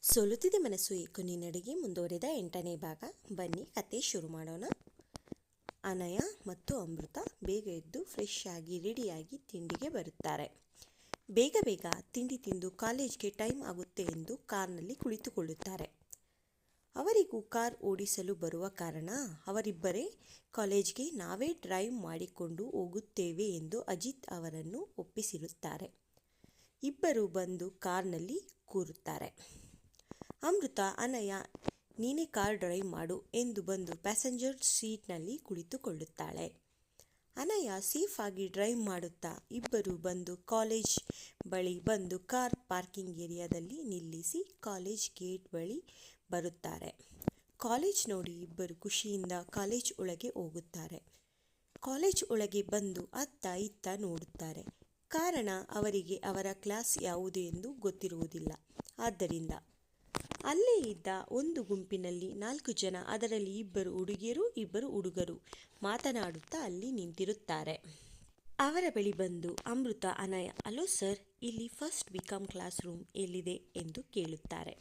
ಸೋಲುತ್ತಿದೆ ಮನಸ್ಸು ಏಕೋ ನಿನ್ನಡೆಗೆ ಮುಂದುವರೆದ 8ನೇ ಭಾಗ. ಬನ್ನಿ ಕತೆ ಶುರು ಮಾಡೋಣ. ಅನಯ ಮತ್ತು ಅಮೃತ ಬೇಗ ಎದ್ದು ಫ್ರೆಶ್ ಆಗಿ ರೆಡಿಯಾಗಿ ತಿಂಡಿಗೆ ಬರುತ್ತಾರೆ. ಬೇಗ ಬೇಗ ತಿಂಡಿ ತಿಂದು ಕಾಲೇಜ್ಗೆ ಟೈಮ್ ಆಗುತ್ತೆ ಎಂದು ಕಾರ್ನಲ್ಲಿ ಕುಳಿತುಕೊಳ್ಳುತ್ತಾರೆ. ಅವರಿಗೂ ಕಾರ್ ಓಡಿಸಲು ಬರುವ ಕಾರಣ ಅವರಿಬ್ಬರೇ ಕಾಲೇಜ್ಗೆ ನಾವೇ ಡ್ರೈವ್ ಮಾಡಿಕೊಂಡು ಹೋಗುತ್ತೇವೆ ಎಂದು ಅಜಿತ್ ಅವರನ್ನು ಒಪ್ಪಿಸಿರುತ್ತಾರೆ. ಇಬ್ಬರು ಬಂದು ಕಾರ್ನಲ್ಲಿ ಕೂರುತ್ತಾರೆ. ಅಮೃತ, ಅನಯ ನೀನೇ ಕಾರ್ ಡ್ರೈವ್ ಮಾಡು ಎಂದು ಬಂದು ಪ್ಯಾಸೆಂಜರ್ ಸೀಟ್ನಲ್ಲಿ ಕುಳಿತುಕೊಳ್ಳುತ್ತಾಳೆ. ಅನಯ ಸೇಫ್ ಆಗಿ ಡ್ರೈವ್ ಮಾಡುತ್ತಾ ಇಬ್ಬರು ಬಂದು ಕಾಲೇಜ್ ಬಳಿ ಬಂದು ಕಾರ್ ಪಾರ್ಕಿಂಗ್ ಏರಿಯಾದಲ್ಲಿ ನಿಲ್ಲಿಸಿ ಕಾಲೇಜ್ ಗೇಟ್ ಬಳಿ ಬರುತ್ತಾರೆ. ಕಾಲೇಜ್ ನೋಡಿ ಇಬ್ಬರು ಖುಷಿಯಿಂದ ಕಾಲೇಜ್ ಒಳಗೆ ಹೋಗುತ್ತಾರೆ. ಕಾಲೇಜ್ ಒಳಗೆ ಬಂದು ಅತ್ತ ಇತ್ತ ನೋಡುತ್ತಾರೆ. ಕಾರಣ ಅವರಿಗೆ ಅವರ ಕ್ಲಾಸ್ ಯಾವುದು ಎಂದು ಗೊತ್ತಿರುವುದಿಲ್ಲ. ಆದ್ದರಿಂದ ಅಲ್ಲೇ ಇದ್ದ ಒಂದು ಗುಂಪಿನಲ್ಲಿ 4 ಜನ, ಅದರಲ್ಲಿ ಇಬ್ಬರು ಹುಡುಗಿಯರು ಇಬ್ಬರು ಹುಡುಗರು ಮಾತನಾಡುತ್ತಾ ಅಲ್ಲಿ ನಿಂತಿರುತ್ತಾರೆ. ಅವರ ಬಳಿ ಬಂದು ಅಮೃತ, ಅನಯ, ಹಲೋ ಸರ್, ಇಲ್ಲಿ ಫಸ್ಟ್ BCom ಕ್ಲಾಸ್ ರೂಮ್ ಎಲ್ಲಿದೆ ಎಂದು ಕೇಳುತ್ತಾರೆ.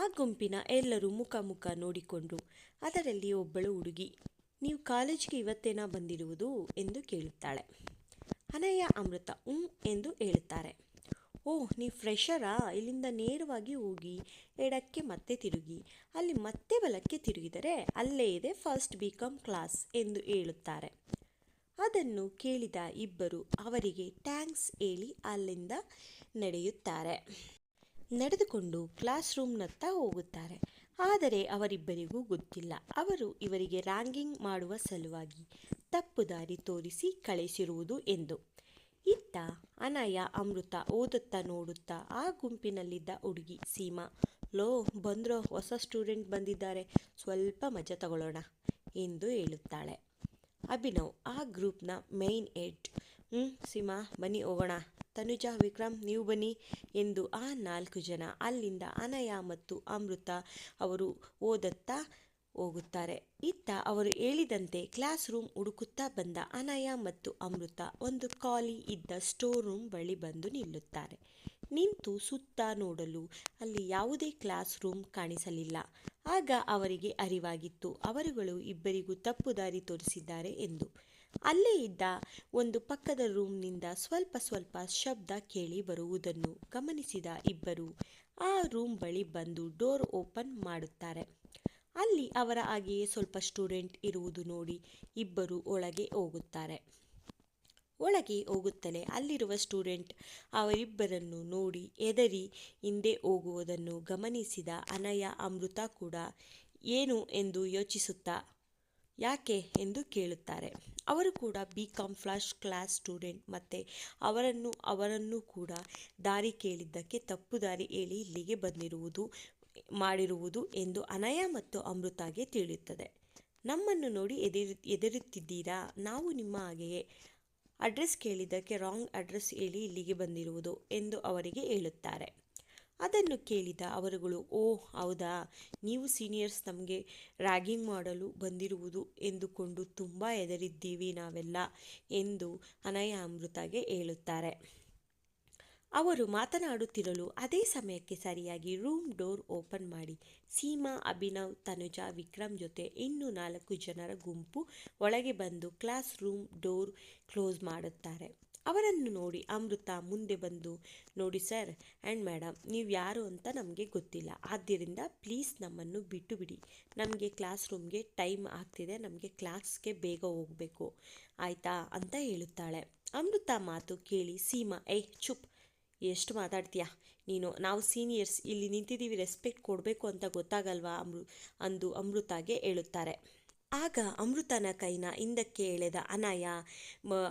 ಆ ಗುಂಪಿನ ಎಲ್ಲರೂ ಮುಖ ಮುಖ ನೋಡಿಕೊಂಡು ಅದರಲ್ಲಿ ಒಬ್ಬಳು ಹುಡುಗಿ, ನೀವು ಕಾಲೇಜ್ಗೆ ಇವತ್ತೇನಾ ಬಂದಿರುವುದು ಎಂದು ಕೇಳುತ್ತಾಳೆ. ಅನಯ, ಅಮೃತ ಎಂದು ಹೇಳುತ್ತಾರೆ. ಓಹ್, ನೀವು ಫ್ರೆಷರಾ? ಇಲ್ಲಿಂದ ನೇರವಾಗಿ ಹೋಗಿ ಎಡಕ್ಕೆ ಮತ್ತೆ ತಿರುಗಿ, ಅಲ್ಲಿ ಮತ್ತೆ ಬಲಕ್ಕೆ ತಿರುಗಿದರೆ ಅಲ್ಲೇ ಇದೆ ಫಸ್ಟ್ BCom ಕ್ಲಾಸ್ ಎಂದು ಹೇಳುತ್ತಾರೆ. ಅದನ್ನು ಕೇಳಿದ ಇಬ್ಬರು ಅವರಿಗೆ ಥ್ಯಾಂಕ್ಸ್ ಹೇಳಿ ಅಲ್ಲಿಂದ ನಡೆಯುತ್ತಾರೆ. ನಡೆದುಕೊಂಡು ಕ್ಲಾಸ್ ರೂಮ್ನತ್ತ ಹೋಗುತ್ತಾರೆ. ಆದರೆ ಅವರಿಬ್ಬರಿಗೂ ಗೊತ್ತಿಲ್ಲ, ಅವರು ಇವರಿಗೆ ರ್ಯಾಗಿಂಗ್ ಮಾಡುವ ಸಲುವಾಗಿ ತಪ್ಪು ದಾರಿ ತೋರಿಸಿ ಕಳಿಸಿರುವುದು ಎಂದು. ಇತ್ತ ಅನಯ, ಅಮೃತ ಓದುತ್ತಾ ನೋಡುತ್ತಾ ಆ ಗುಂಪಿನಲ್ಲಿದ್ದ ಹುಡುಗಿ ಸೀಮಾ, ಲೋ ಬಂದ್ರೋ, ಹೊಸ ಸ್ಟೂಡೆಂಟ್ ಬಂದಿದ್ದಾರೆ, ಸ್ವಲ್ಪ ಮಜಾ ತಗೊಳ್ಳೋಣ ಎಂದು ಹೇಳುತ್ತಾಳೆ. ಅಭಿನವ್, ಆ ಗ್ರೂಪ್ನ ಮೇನ್ ಹೆಡ್, ಸೀಮಾ ಬನ್ನಿ ಹೋಗೋಣ, ತನುಜಾ, ವಿಕ್ರಮ್ ನೀವು ಬನ್ನಿ ಎಂದು ಆ 4 ಜನ ಅಲ್ಲಿಂದ ಅನಯ ಮತ್ತು ಅಮೃತ ಅವರು ಓದುತ್ತಾ ಹೋಗುತ್ತಾರೆ. ಇತ್ತ ಅವರು ಹೇಳಿದಂತೆ ಕ್ಲಾಸ್ ರೂಮ್ ಹುಡುಕುತ್ತಾ ಬಂದ ಅನಯ ಮತ್ತು ಅಮೃತ ಒಂದು ಖಾಲಿ ಇದ್ದ ಸ್ಟೋರ್ ರೂಮ್ ಬಳಿ ಬಂದು ನಿಲ್ಲುತ್ತಾರೆ. ನಿಂತು ಸುತ್ತ ನೋಡಲು ಅಲ್ಲಿ ಯಾವುದೇ ಕ್ಲಾಸ್ ರೂಮ್ ಕಾಣಿಸಲಿಲ್ಲ. ಆಗ ಅವರಿಗೆ ಅರಿವಾಗಿತ್ತು ಅವರುಗಳು ಇಬ್ಬರಿಗೂ ತಪ್ಪು ದಾರಿ ತೋರಿಸಿದ್ದಾರೆ ಎಂದು. ಅಲ್ಲೇ ಇದ್ದ ಒಂದು ಪಕ್ಕದ ರೂಮ್ನಿಂದ ಸ್ವಲ್ಪ ಸ್ವಲ್ಪ ಶಬ್ದ ಕೇಳಿ ಬರುವುದನ್ನು ಗಮನಿಸಿದ ಇಬ್ಬರು ಆ ರೂಮ್ ಬಳಿ ಬಂದು ಡೋರ್ ಓಪನ್ ಮಾಡುತ್ತಾರೆ. ಅಲ್ಲಿ ಅವರ ಹಾಗೆಯೇ ಸ್ವಲ್ಪ ಸ್ಟೂಡೆಂಟ್ ಇರುವುದು ನೋಡಿ ಇಬ್ಬರು ಒಳಗೆ ಹೋಗುತ್ತಾರೆ. ಒಳಗೆ ಹೋಗುತ್ತಲೇ ಅಲ್ಲಿರುವ ಸ್ಟೂಡೆಂಟ್ ಅವರಿಬ್ಬರನ್ನು ನೋಡಿ ಹೆದರಿ ಹಿಂದೆ ಹೋಗುವುದನ್ನು ಗಮನಿಸಿದ ಅನಯ, ಅಮೃತ ಕೂಡ ಏನು ಎಂದು ಯೋಚಿಸುತ್ತಾ ಯಾಕೆ ಎಂದು ಕೇಳುತ್ತಾರೆ. ಅವರು ಕೂಡ BCom ಫಸ್ಟ್ ಕ್ಲಾಸ್ ಸ್ಟೂಡೆಂಟ್, ಮತ್ತೆ ಅವರನ್ನು ಕೂಡ ದಾರಿ ಕೇಳಿದ್ದಕ್ಕೆ ತಪ್ಪು ದಾರಿ ಹೇಳಿ ಇಲ್ಲಿಗೆ ಮಾಡಿರುವುದು ಎಂದು ಅನಯ ಮತ್ತು ಅಮೃತಗೆ ತಿಳಿಯುತ್ತದೆ. ನಮ್ಮನ್ನು ನೋಡಿ ಹೆದರುತ್ತಿದ್ದೀರಾ? ನಾವು ನಿಮ್ಮ ಹಾಗೆಯೇ ಅಡ್ರೆಸ್ ಕೇಳಿದ್ದಕ್ಕೆ ರಾಂಗ್ ಅಡ್ರೆಸ್ ಹೇಳಿ ಇಲ್ಲಿಗೆ ಬಂದಿರುವುದು ಎಂದು ಅವರಿಗೆ ಹೇಳುತ್ತಾರೆ. ಅದನ್ನು ಕೇಳಿದ ಅವರುಗಳು, ಓಹ್ ಹೌದಾ, ನೀವು ಸೀನಿಯರ್ಸ್ ನಮಗೆ ರ್ಯಾಗಿಂಗ್ ಮಾಡಲು ಬಂದಿರುವುದು ಎಂದುಕೊಂಡು ತುಂಬ ಹೆದರಿದ್ದೀವಿ ನಾವೆಲ್ಲ ಎಂದು ಅನಯ ಅಮೃತಗೆ ಹೇಳುತ್ತಾರೆ. ಅವರು ಮಾತನಾಡುತ್ತಿರಲು ಅದೇ ಸಮಯಕ್ಕೆ ಸರಿಯಾಗಿ ರೂಮ್ ಡೋರ್ ಓಪನ್ ಮಾಡಿ ಸೀಮಾ, ಅಭಿನವ್, ತನುಜಾ, ವಿಕ್ರಮ್ ಜೊತೆ ಇನ್ನೂ 4 ಜನರ ಗುಂಪು ಒಳಗೆ ಬಂದು ಕ್ಲಾಸ್ ರೂಮ್ ಡೋರ್ ಕ್ಲೋಸ್ ಮಾಡುತ್ತಾರೆ. ಅವರನ್ನು ನೋಡಿ ಅಮೃತ ಮುಂದೆ ಬಂದು, ನೋಡಿ ಸರ್ ಆ್ಯಂಡ್ ಮೇಡಮ್, ನೀವು ಯಾರು ಅಂತ ನಮಗೆ ಗೊತ್ತಿಲ್ಲ, ಆದ್ದರಿಂದ ಪ್ಲೀಸ್ ನಮ್ಮನ್ನು ಬಿಟ್ಟು ಬಿಡಿ, ನಮಗೆ ಕ್ಲಾಸ್ ರೂಮ್ಗೆ ಟೈಮ್ ಆಗ್ತಿದೆ, ನಮಗೆ ಕ್ಲಾಸ್ಗೆ ಬೇಗ ಹೋಗಬೇಕು ಆಯಿತಾ ಅಂತ ಹೇಳುತ್ತಾಳೆ. ಅಮೃತ ಮಾತು ಕೇಳಿ ಸೀಮಾ, ಚುಪ್, ಎಷ್ಟು ಮಾತಾಡ್ತೀಯಾ ನೀನು, ನಾವು ಸೀನಿಯರ್ಸ್ ಇಲ್ಲಿ ನಿಂತಿದ್ದೀವಿ, ರೆಸ್ಪೆಕ್ಟ್ ಕೊಡಬೇಕು ಅಂತ ಗೊತ್ತಾಗಲ್ವಾ ಅಂದು ಅಮೃತಗೆ ಹೇಳುತ್ತಾರೆ. ಆಗ ಅಮೃತನ ಕೈನ ಹಿಂದಕ್ಕೆ ಎಳೆದ ಅನಯ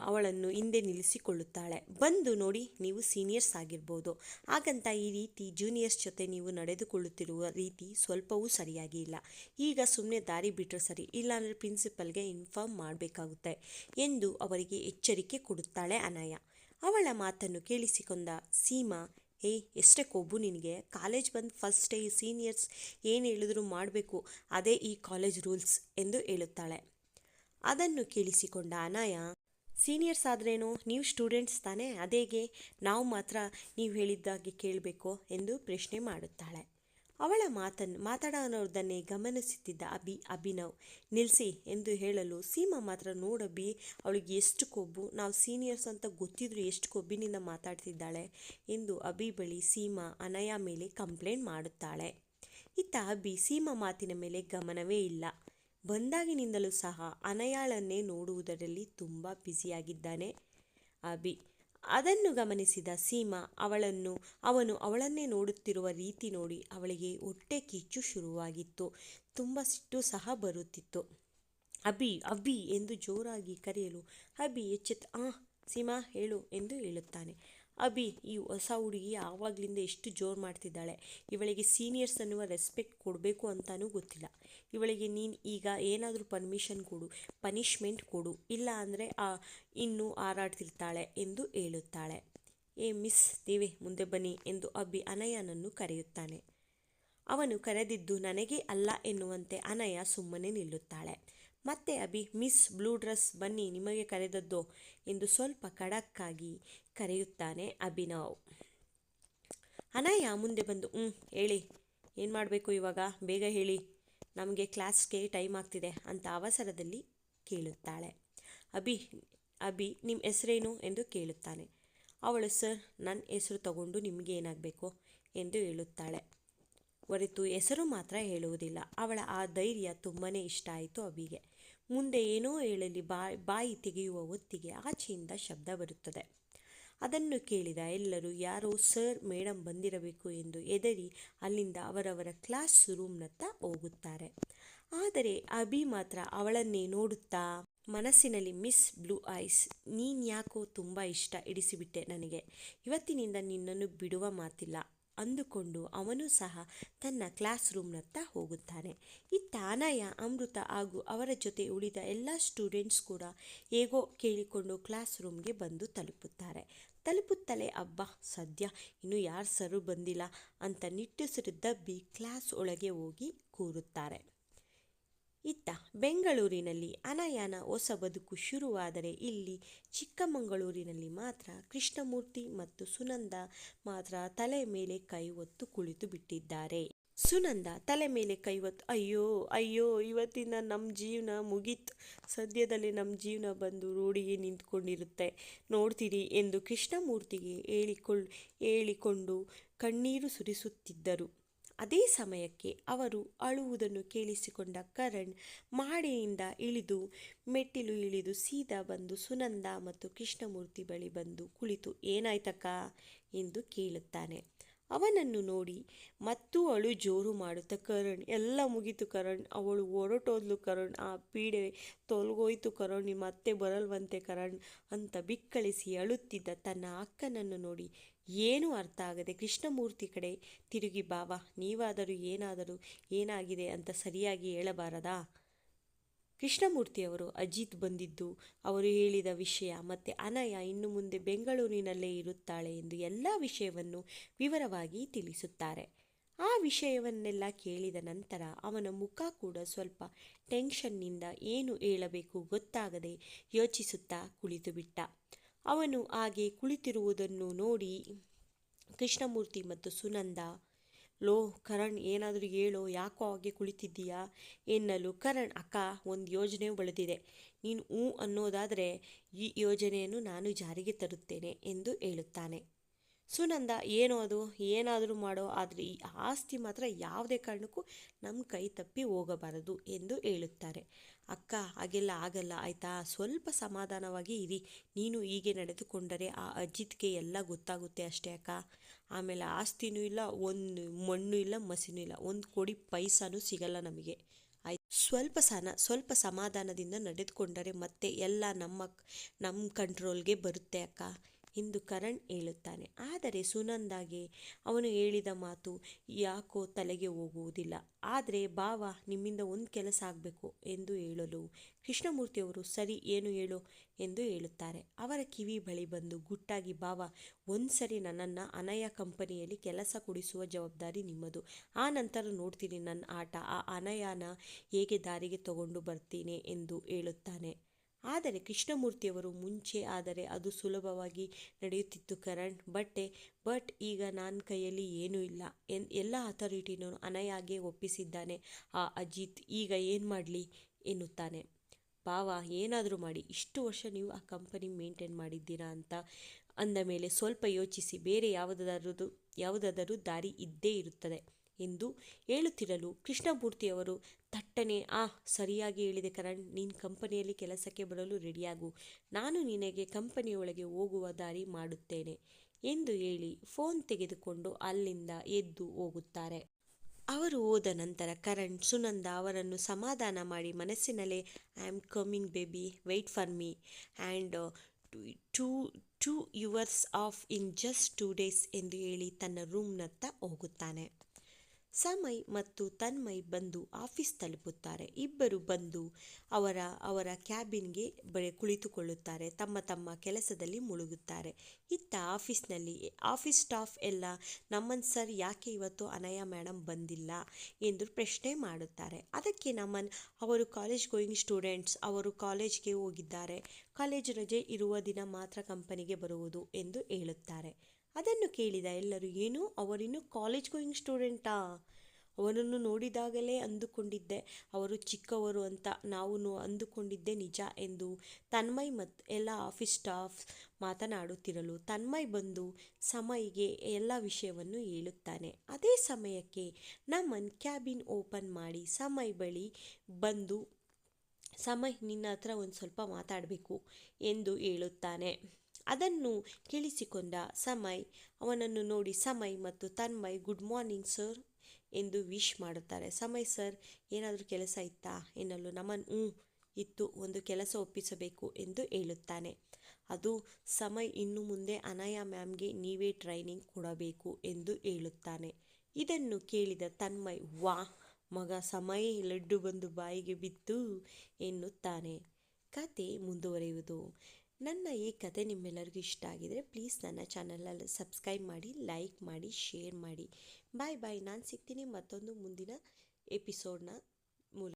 ಅವಳನ್ನು ಹಿಂದೆ ನಿಲ್ಲಿಸಿಕೊಳ್ಳುತ್ತಾಳೆ. ಬಂದು ನೋಡಿ, ನೀವು ಸೀನಿಯರ್ಸ್ ಆಗಿರ್ಬೋದು, ಹಾಗಂತ ಈ ರೀತಿ ಜೂನಿಯರ್ಸ್ ಜೊತೆ ನೀವು ನಡೆದುಕೊಳ್ಳುತ್ತಿರುವ ರೀತಿ ಸ್ವಲ್ಪವೂ ಸರಿಯಾಗಿ ಇಲ್ಲ. ಈಗ ಸುಮ್ಮನೆ ದಾರಿ ಬಿಟ್ಟರೆ ಸರಿ, ಇಲ್ಲಾಂದರೆ ಪ್ರಿನ್ಸಿಪಲ್ಗೆ ಇನ್ಫಾರ್ಮ್ ಮಾಡಬೇಕಾಗುತ್ತೆ ಎಂದು ಅವರಿಗೆ ಎಚ್ಚರಿಕೆ ಕೊಡುತ್ತಾಳೆ ಅನಯ. ಅವಳ ಮಾತನ್ನು ಕೇಳಿಸಿಕೊಂಡ ಸೀಮಾ, ಎಷ್ಟೇ ಕೊಬ್ಬು ನಿನಗೆ, ಕಾಲೇಜ್ ಬಂದು ಫಸ್ಟ್ ಡೇ ಸೀನಿಯರ್ಸ್ ಏನು ಹೇಳಿದ್ರು ಮಾಡಬೇಕು, ಅದೇ ಈ ಕಾಲೇಜ್ ರೂಲ್ಸ್ ಎಂದು ಹೇಳುತ್ತಾಳೆ. ಅದನ್ನು ಕೇಳಿಸಿಕೊಂಡ ಅನಯ, ಸೀನಿಯರ್ಸ್ ಆದ್ರೇನು, ನೀವು ಸ್ಟೂಡೆಂಟ್ಸ್ ತಾನೇ, ಅದೇಗೆ ನಾವು ಮಾತ್ರ ನೀವು ಹೇಳಿದ್ದಾಗೆ ಕೇಳಬೇಕು ಎಂದು ಪ್ರಶ್ನೆ ಮಾಡುತ್ತಾಳೆ. ಅವಳ ಮಾತನಾಡೋದನ್ನೇ ಗಮನಿಸುತ್ತಿದ್ದ ಅಭಿನವ್ ನಿಲ್ಲಿಸಿ ಎಂದು ಹೇಳಲು ಸೀಮಾ ಮಾತ್ರ ನೋಡಬಿ, ಅವಳಿಗೆ ಎಷ್ಟು ಕೊಬ್ಬು, ನಾವು ಸೀನಿಯರ್ಸ್ ಅಂತ ಗೊತ್ತಿದ್ರು ಎಷ್ಟು ಕೊಬ್ಬಿನಿಂದ ಮಾತಾಡ್ತಿದ್ದಾಳೆ ಎಂದು ಅಭಿ ಬಳಿ ಸೀಮಾ ಅನಯ ಮೇಲೆ ಕಂಪ್ಲೇಂಟ್ ಮಾಡುತ್ತಾಳೆ. ಇತ್ತ ಅಭಿ ಸೀಮಾ ಮಾತಿನ ಮೇಲೆ ಗಮನವೇ ಇಲ್ಲ. ಬಂದಾಗಿನಿಂದಲೂ ಸಹ ಅನಯಾಳನ್ನೇ ನೋಡುವುದರಲ್ಲಿ ತುಂಬ ಬ್ಯುಸಿಯಾಗಿದ್ದಾನೆ ಅಭಿ. ಅದನ್ನು ಗಮನಿಸಿದ ಸೀಮಾ ಅವನು ಅವಳನ್ನೇ ನೋಡುತ್ತಿರುವ ರೀತಿ ನೋಡಿ ಅವಳಿಗೆ ಹೊಟ್ಟೆ ಕಿಚ್ಚು ಶುರುವಾಗಿತ್ತು. ತುಂಬ ಸಿಟ್ಟು ಸಹ ಬರುತ್ತಿತ್ತು. ಅಭಿ ಅಭಿ ಎಂದು ಜೋರಾಗಿ ಕರೆಯಲು ಅಭಿ ಸೀಮಾ ಹೇಳು ಎಂದು ಹೇಳುತ್ತಾನೆ. ಅಭಿ, ಈ ಹೊಸ ಹುಡುಗಿ ಆವಾಗಲಿಂದ ಎಷ್ಟು ಜೋರು ಮಾಡ್ತಿದ್ದಾಳೆ. ಇವಳಿಗೆ ಸೀನಿಯರ್ಸ್ ಅನ್ನುವ ರೆಸ್ಪೆಕ್ಟ್ ಕೊಡಬೇಕು ಅಂತಾನೂ ಗೊತ್ತಿಲ್ಲ. ಇವಳಿಗೆ ನೀನು ಈಗ ಏನಾದರೂ ಪನಿಷ್ಮೆಂಟ್ ಕೊಡು, ಇಲ್ಲ ಅಂದರೆ ಇನ್ನೂ ಹಾರಾಡ್ತಿರ್ತಾಳೆ ಎಂದು ಹೇಳುತ್ತಾಳೆ. ಮಿಸ್ ದೇವೆ ಮುಂದೆ ಬನ್ನಿ ಎಂದು ಅಭಿ ಅನಯನನ್ನು ಕರೆಯುತ್ತಾನೆ. ಅವನು ಕರೆದಿದ್ದು ನನಗೆ ಅಲ್ಲ ಎನ್ನುವಂತೆ ಅನಯ ಸುಮ್ಮನೆ ನಿಲ್ಲುತ್ತಾಳೆ. ಮತ್ತೆ ಅಭಿ, ಮಿಸ್ ಬ್ಲೂ ಡ್ರೆಸ್ ಬನ್ನಿ ನಿಮಗೆ ಕರೆದದ್ದು ಎಂದು ಸ್ವಲ್ಪ ಖಡಕ್ಕಾಗಿ ಕರೆಯುತ್ತಾನೆ ಅಭಿನವ್. ಅನಯ ಮುಂದೆ ಬಂದು ಹೇಳಿ, ಏನು ಮಾಡಬೇಕು ಇವಾಗ, ಬೇಗ ಹೇಳಿ, ನಮಗೆ ಕ್ಲಾಸ್ಗೆ ಟೈಮ್ ಆಗ್ತಿದೆ ಅಂತ ಅವಸರದಲ್ಲಿ ಕೇಳುತ್ತಾಳೆ. ಅಭಿ ನಿಮ್ಮ ಹೆಸರೇನು ಎಂದು ಕೇಳುತ್ತಾನೆ. ಅವಳು ಸರ್ ನನ್ನ ಹೆಸರು ತಗೊಂಡು ನಿಮಗೆ ಏನಾಗಬೇಕು ಎಂದು ಹೇಳುತ್ತಾಳೆ. ಹೊರತು ಹೆಸರು ಮಾತ್ರ ಹೇಳುವುದಿಲ್ಲ. ಅವಳ ಆ ಧೈರ್ಯ ತುಂಬಾ ಇಷ್ಟ ಆಯಿತು ಅಭಿಗೆ. ಮುಂದೆ ಏನೋ ಹೇಳಲಿ ಬಾಯಿ ತೆಗೆಯುವ ಹೊತ್ತಿಗೆ ಆಚೆಯಿಂದ ಶಬ್ದ ಬರುತ್ತದೆ. ಅದನ್ನು ಕೇಳಿದ ಎಲ್ಲರೂ ಯಾರೋ ಸರ್ ಮೇಡಮ್ ಬಂದಿರಬೇಕು ಎಂದು ಹೆದರಿ ಅಲ್ಲಿಂದ ಅವರವರ ಕ್ಲಾಸ್ ರೂಮ್ನತ್ತ ಹೋಗುತ್ತಾರೆ. ಆದರೆ ಅಭಿ ಮಾತ್ರ ಅವಳನ್ನೇ ನೋಡುತ್ತಾ ಮನಸ್ಸಿನಲ್ಲಿ ಮಿಸ್ ಬ್ಲೂ ಐಸ್, ನೀನು ಯಾಕೋ ತುಂಬ ಇಷ್ಟ ಹಿಡಿಸಿಬಿಟ್ಟೆ ನನಗೆ, ಇವತ್ತಿನಿಂದ ನಿನ್ನನ್ನು ಬಿಡುವ ಮಾತಿಲ್ಲ ಅಂದುಕೊಂಡು ಅವನು ಸಹ ತನ್ನ ಕ್ಲಾಸ್ ರೂಮ್ನತ್ತ ಹೋಗುತ್ತಾನೆ. ಇತ್ತ ಅನಯ, ಅಮೃತ ಹಾಗೂ ಅವರ ಜೊತೆ ಉಳಿದ ಎಲ್ಲ ಸ್ಟೂಡೆಂಟ್ಸ್ ಕೂಡ ಹೇಗೋ ಕೇಳಿಕೊಂಡು ಕ್ಲಾಸ್ ರೂಮ್ಗೆ ಬಂದು ತಲುಪುತ್ತಲೇ ಸದ್ಯ ಇನ್ನೂ ಯಾರು ಸರು ಬಂದಿಲ್ಲ ಅಂತ ನಿಟ್ಟುಸಿರು ದಬ್ಬಿ ಕ್ಲಾಸ್ ಒಳಗೆ ಹೋಗಿ ಕೂರುತ್ತಾರೆ. ಇತ್ತ ಬೆಂಗಳೂರಿನಲ್ಲಿ ಅನಯನ ಹೊಸ ಬದುಕು ಶುರುವಾದರೆ ಇಲ್ಲಿ ಚಿಕ್ಕಮಗಳೂರಿನಲ್ಲಿ ಮಾತ್ರ ಕೃಷ್ಣಮೂರ್ತಿ ಮತ್ತು ಸುನಂದ ಮಾತ್ರ ತಲೆ ಮೇಲೆ ಕೈ ಹೊತ್ತು ಕುಳಿತು ಬಿಟ್ಟಿದ್ದಾರೆ. ಸುನಂದ ತಲೆ ಮೇಲೆ ಕೈ ಹೊತ್ತು ಅಯ್ಯೋ ಇವತ್ತಿನ ನಮ್ಮ ಜೀವನ ಮುಗೀತು, ಸದ್ಯದಲ್ಲೇ ನಮ್ಮ ಜೀವನ ಬಂದು ರೋಡಿಗೆ ನಿಂತ್ಕೊಂಡಿರುತ್ತೆ ನೋಡ್ತೀರಿ ಎಂದು ಕೃಷ್ಣಮೂರ್ತಿಗೆ ಹೇಳಿಕೊಂಡು ಕಣ್ಣೀರು ಸುರಿಸುತ್ತಿದ್ದರು. ಅದೇ ಸಮಯಕ್ಕೆ ಅವರು ಅಳುವುದನ್ನು ಕೇಳಿಸಿಕೊಂಡ ಕರಣ್ ಮಾಡಿಯಿಂದ ಮೆಟ್ಟಿಲು ಇಳಿದು ಸೀದಾ ಬಂದು ಸುನಂದ ಮತ್ತು ಕೃಷ್ಣಮೂರ್ತಿ ಬಳಿ ಬಂದು ಕುಳಿತು ಏನಾಯ್ತಕ್ಕ ಎಂದು ಕೇಳುತ್ತಾನೆ. ಅವನನ್ನು ನೋಡಿ ಮತ್ತೂ ಅಳು ಜೋರು ಮಾಡುತ್ತಾ ಕರಣ್, ಎಲ್ಲ ಮುಗೀತು ಕರಣ್, ಅವಳು ಹೊರಟೋದ್ಲು ಕರಣ್, ಆ ಪೀಡೆ ತೊಲಗೋಯ್ತು ಕರಣ್, ಮತ್ತೆ ಬರಲ್ವಂತೆ ಕರಣ್ ಅಂತ ಬಿಕ್ಕಳಿಸಿ ಅಳುತ್ತಿದ್ದ ತನ್ನ ಅಕ್ಕನನ್ನು ನೋಡಿ ಏನೂ ಅರ್ಥ ಆಗದೆ ಕೃಷ್ಣಮೂರ್ತಿ ಕಡೆ ತಿರುಗಿ, ಬಾವ ನೀವಾದರೂ ಏನಾಗಿದೆ ಅಂತ ಸರಿಯಾಗಿ ಹೇಳಬಾರದಾ? ಕೃಷ್ಣಮೂರ್ತಿಯವರು ಅಜಿತ್ ಬಂದಿದ್ದು, ಅವರು ಹೇಳಿದ ವಿಷಯ ಮತ್ತು ಅನಯ ಇನ್ನು ಮುಂದೆ ಬೆಂಗಳೂರಿನಲ್ಲೇ ಇರುತ್ತಾಳೆ ಎಂದು ಎಲ್ಲ ವಿಷಯವನ್ನು ವಿವರವಾಗಿ ತಿಳಿಸುತ್ತಾರೆ. ಆ ವಿಷಯವನ್ನೆಲ್ಲ ಕೇಳಿದ ನಂತರ ಅವನ ಮುಖ ಕೂಡ ಸ್ವಲ್ಪ ಟೆನ್ಷನ್ನಿಂದ ಏನು ಹೇಳಬೇಕು ಗೊತ್ತಾಗದೆ ಯೋಚಿಸುತ್ತಾ ಕುಳಿತುಬಿಟ್ಟ. ಅವನು ಹಾಗೆ ಕುಳಿತಿರುವುದನ್ನು ನೋಡಿ ಕೃಷ್ಣಮೂರ್ತಿ ಮತ್ತು ಸುನಂದ, ಲೋ ಕರಣ್ ಏನಾದರೂ ಹೇಳೋ, ಯಾಕೋ ಹಾಗೆ ಕುಳಿತಿದ್ದೀಯಾ ಎನ್ನಲು ಕರಣ್, ಅಕ್ಕ ಒಂದು ಯೋಜನೆ ಬೆಳೆದಿದೆ, ನೀನು ಅನ್ನೋದಾದರೆ ಈ ಯೋಜನೆಯನ್ನು ನಾನು ಜಾರಿಗೆ ತರುತ್ತೇನೆ ಎಂದು ಹೇಳುತ್ತಾನೆ. ಸುನಂದ, ಏನೋ ಅದು, ಏನಾದರೂ ಮಾಡೋ, ಆದರೆ ಈ ಆಸ್ತಿ ಮಾತ್ರ ಯಾವುದೇ ಕಾರಣಕ್ಕೂ ನಮ್ಮ ಕೈ ತಪ್ಪಿ ಹೋಗಬಾರದು ಎಂದು ಹೇಳುತ್ತಾರೆ. ಅಕ್ಕ ಹಾಗೆಲ್ಲ ಆಗಲ್ಲ ಆಯಿತಾ, ಸ್ವಲ್ಪ ಸಮಾಧಾನವಾಗಿ ಇರಿ, ನೀನು ಹೀಗೆ ನಡೆದುಕೊಂಡರೆ ಆ ಅಜಿತ್ಗೆ ಎಲ್ಲ ಗೊತ್ತಾಗುತ್ತೆ ಅಷ್ಟೇ ಅಕ್ಕ, ಆಮೇಲೆ ಆಸ್ತಿನೂ ಇಲ್ಲ, ಒಂದು ಮಣ್ಣು ಇಲ್ಲ, ಮಸಿನೂ ಇಲ್ಲ, ಒಂದು ಕೋಡಿ ಪೈಸಾನೂ ಸಿಗಲ್ಲ ನಮಗೆ, ಆಯ್ತು ಸ್ವಲ್ಪ ಸಮಾಧಾನದಿಂದ ನಡೆದುಕೊಂಡರೆ ಮತ್ತೆ ಎಲ್ಲ ನಮ್ಮ ಕಂಟ್ರೋಲ್ಗೆ ಬರುತ್ತೆ ಅಕ್ಕ ಎಂದು ಕರಣ್ ಹೇಳುತ್ತಾನೆ. ಆದರೆ ಸುನಂದಾಗೆ ಅವನು ಹೇಳಿದ ಮಾತು ಯಾಕೋ ತಲೆಗೆ ಹೋಗುವುದಿಲ್ಲ. ಆದರೆ ಬಾವ ನಿಮ್ಮಿಂದ ಒಂದು ಕೆಲಸ ಆಗಬೇಕು ಎಂದು ಹೇಳಲು ಕೃಷ್ಣಮೂರ್ತಿಯವರು ಸರಿ ಏನು ಹೇಳು ಎಂದು ಹೇಳುತ್ತಾರೆ. ಅವರ ಕಿವಿ ಬಳಿ ಬಂದು ಗುಟ್ಟಾಗಿ, ಬಾವ ಒಂದು ಸರಿ ನನ್ನನ್ನು ಅನಯ ಕಂಪನಿಯಲ್ಲಿ ಕೆಲಸ ಕೊಡಿಸುವ ಜವಾಬ್ದಾರಿ ನಿಮ್ಮದು, ಆ ನಂತರ ನೋಡ್ತೀನಿ ನನ್ನ ಆಟ, ಆ ಅನಯನ ಹೇಗೆ ದಾರಿಗೆ ತಗೊಂಡು ಬರ್ತೀನಿ ಎಂದು ಹೇಳುತ್ತಾನೆ. ಆದರೆ ಕೃಷ್ಣಮೂರ್ತಿಯವರು ಮುಂಚೆ ಆದರೆ ಅದು ಸುಲಭವಾಗಿ ನಡೆಯುತ್ತಿತ್ತು ಕರಣ್. ಬಟ್ ಈಗ ನನ್ನ ಕೈಯಲ್ಲಿ ಏನೂ ಇಲ್ಲ. ಎಲ್ಲ ಅಥಾರಿಟಿನೂ ಅನಯಾಗೆ ಒಪ್ಪಿಸಿದ್ದಾನೆ ಆ ಅಜಿತ್. ಈಗ ಏನು ಮಾಡಲಿ ಎನ್ನುತ್ತಾನೆ. ಭಾವ, ಏನಾದರೂ ಮಾಡಿ, ಇಷ್ಟು ವರ್ಷ ನೀವು ಆ ಕಂಪನಿ ಮೇಂಟೈನ್ ಮಾಡಿದ್ದೀರಾ ಅಂತ ಅಂದ ಮೇಲೆ ಸ್ವಲ್ಪ ಯೋಚಿಸಿ, ಬೇರೆ ಯಾವುದಾದರೂ ದಾರಿ ಇದ್ದೇ ಇರುತ್ತದೆ ಎಂದು ಹೇಳುತ್ತಿರಲು ಕೃಷ್ಣಮೂರ್ತಿಯವರು ತಟ್ಟನೆ, ಸರಿಯಾಗಿ ಹೇಳಿದೆ ಕರಣ್, ನೀನು ಕಂಪನಿಯಲ್ಲಿ ಕೆಲಸಕ್ಕೆ ಬರಲು ರೆಡಿಯಾಗು, ನಾನು ನಿನಗೆ ಕಂಪನಿಯೊಳಗೆ ಹೋಗುವ ದಾರಿ ಮಾಡುತ್ತೇನೆ ಎಂದು ಹೇಳಿ ಫೋನ್ ತೆಗೆದುಕೊಂಡು ಅಲ್ಲಿಂದ ಎದ್ದು ಹೋಗುತ್ತಾರೆ. ಅವರು ಹೋದ ನಂತರ ಕರಣ್ ಸುನಂದ ಅವರನ್ನು ಸಮಾಧಾನ ಮಾಡಿ ಮನಸ್ಸಿನಲ್ಲೇ I am coming baby, wait for me and to yours of in just 2 days ಎಂದು ಹೇಳಿ ತನ್ನ ರೂಮ್ನತ್ತ ಹೋಗುತ್ತಾನೆ. ಸಮಯ್ ಮತ್ತು ತನ್ಮಯ್ ಬಂದು ಆಫೀಸ್ ತಲುಪುತ್ತಾರೆ. ಇಬ್ಬರು ಬಂದು ಅವರ ಕ್ಯಾಬಿನ್ಗೆ ಕುಳಿತುಕೊಳ್ಳುತ್ತಾರೆ. ತಮ್ಮ ಕೆಲಸದಲ್ಲಿ ಮುಳುಗುತ್ತಾರೆ. ಇತ್ತ ಆಫೀಸ್ ಸ್ಟಾಫ್ ಎಲ್ಲ ನಮನ್ ಸರ್ ಯಾಕೆ ಇವತ್ತು ಅನಯ ಮೇಡಮ್ ಬಂದಿಲ್ಲ ಎಂದು ಪ್ರಶ್ನೆ ಮಾಡುತ್ತಾರೆ. ಅದಕ್ಕೆ ನಮನ್, ಅವರು ಕಾಲೇಜ್ ಗೋಯಿಂಗ್ ಸ್ಟೂಡೆಂಟ್ಸ್, ಅವರು ಕಾಲೇಜ್ಗೆ ಹೋಗಿದ್ದಾರೆ, ಕಾಲೇಜ್ ರಜೆ ಇರುವ ದಿನ ಮಾತ್ರ ಕಂಪನಿಗೆ ಬರುವುದು ಎಂದು ಹೇಳುತ್ತಾರೆ. ಅದನ್ನು ಕೇಳಿದ ಎಲ್ಲರೂ, ಏನು, ಅವರಿನ್ನು ಕಾಲೇಜ್ ಗೋಯಿಂಗ್ ಸ್ಟೂಡೆಂಟಾ? ಅವನನ್ನು ನೋಡಿದಾಗಲೇ ಅಂದುಕೊಂಡಿದ್ದೆ ಅವರು ಚಿಕ್ಕವರು ಅಂತ. ನಾವು ಅಂದುಕೊಂಡಿದ್ದೆ ನಿಜ ಎಂದು ತನ್ಮಯ್ ಮತ್ತು ಎಲ್ಲ ಆಫೀಸ್ ಸ್ಟಾಫ್ ಮಾತನಾಡುತ್ತಿರಲು ತನ್ಮಯ್ ಬಂದು ಸಮಯ್ಗೆ ಎಲ್ಲ ವಿಷಯವನ್ನು ಹೇಳುತ್ತಾನೆ. ಅದೇ ಸಮಯಕ್ಕೆ ನಮನ್ ಕ್ಯಾಬಿನ್ ಓಪನ್ ಮಾಡಿ ಸಮಯ್ ಬಳಿ ಬಂದು, ಸಮಯ್, ನಿನ್ನ ಹತ್ರ ಒಂದು ಸ್ವಲ್ಪ ಮಾತಾಡಬೇಕು ಎಂದು ಹೇಳುತ್ತಾನೆ. ಅದನ್ನು ಕೇಳಿಸಿಕೊಂಡ ಸಮಯ್ ಅವನನ್ನು ನೋಡಿ ಸಮಯ್ ಮತ್ತು ತನ್ಮಯ್ ಗುಡ್ ಮಾರ್ನಿಂಗ್ ಸರ್ ಎಂದು ವಿಶ್ ಮಾಡುತ್ತಾರೆ. ಸಮಯ್, ಸರ್ ಏನಾದರೂ ಕೆಲಸ ಇತ್ತಾ ಎನ್ನಲು ನಮನ್, ಇತ್ತು, ಒಂದು ಕೆಲಸ ಒಪ್ಪಿಸಬೇಕು ಎಂದು ಹೇಳುತ್ತಾನೆ. ಅದು ಸಮಯ್, ಇನ್ನು ಮುಂದೆ ಅನಯ ಮ್ಯಾಮ್ಗೆ ನೀವೇ ಟ್ರೈನಿಂಗ್ ಕೊಡಬೇಕು ಎಂದು ಹೇಳುತ್ತಾನೆ. ಇದನ್ನು ಕೇಳಿದ ತನ್ಮಯ್, ವಾ ಮಗ ಸಮಯ್, ಲಡ್ಡು ಬಂದು ಬಾಯಿಗೆ ಬಿತ್ತು ಎನ್ನುತ್ತಾನೆ. ಕತೆ ಮುಂದುವರಿಯುವುದು. ನನ್ನ ಈ ಕತೆ ನಿಮ್ಮೆಲ್ಲರಿಗೂ ಇಷ್ಟ ಆಗಿದರೆ ಪ್ಲೀಸ್ ನನ್ನ ಚಾನಲಲ್ಲಿ ಸಬ್ಸ್ಕ್ರೈಬ್ ಮಾಡಿ, ಲೈಕ್ ಮಾಡಿ, ಶೇರ್ ಮಾಡಿ. ಬಾಯ್ ಬಾಯ್. ನಾನು ಸಿಗ್ತೀನಿ ಮತ್ತೊಂದು ಮುಂದಿನ ಎಪಿಸೋಡ್ನ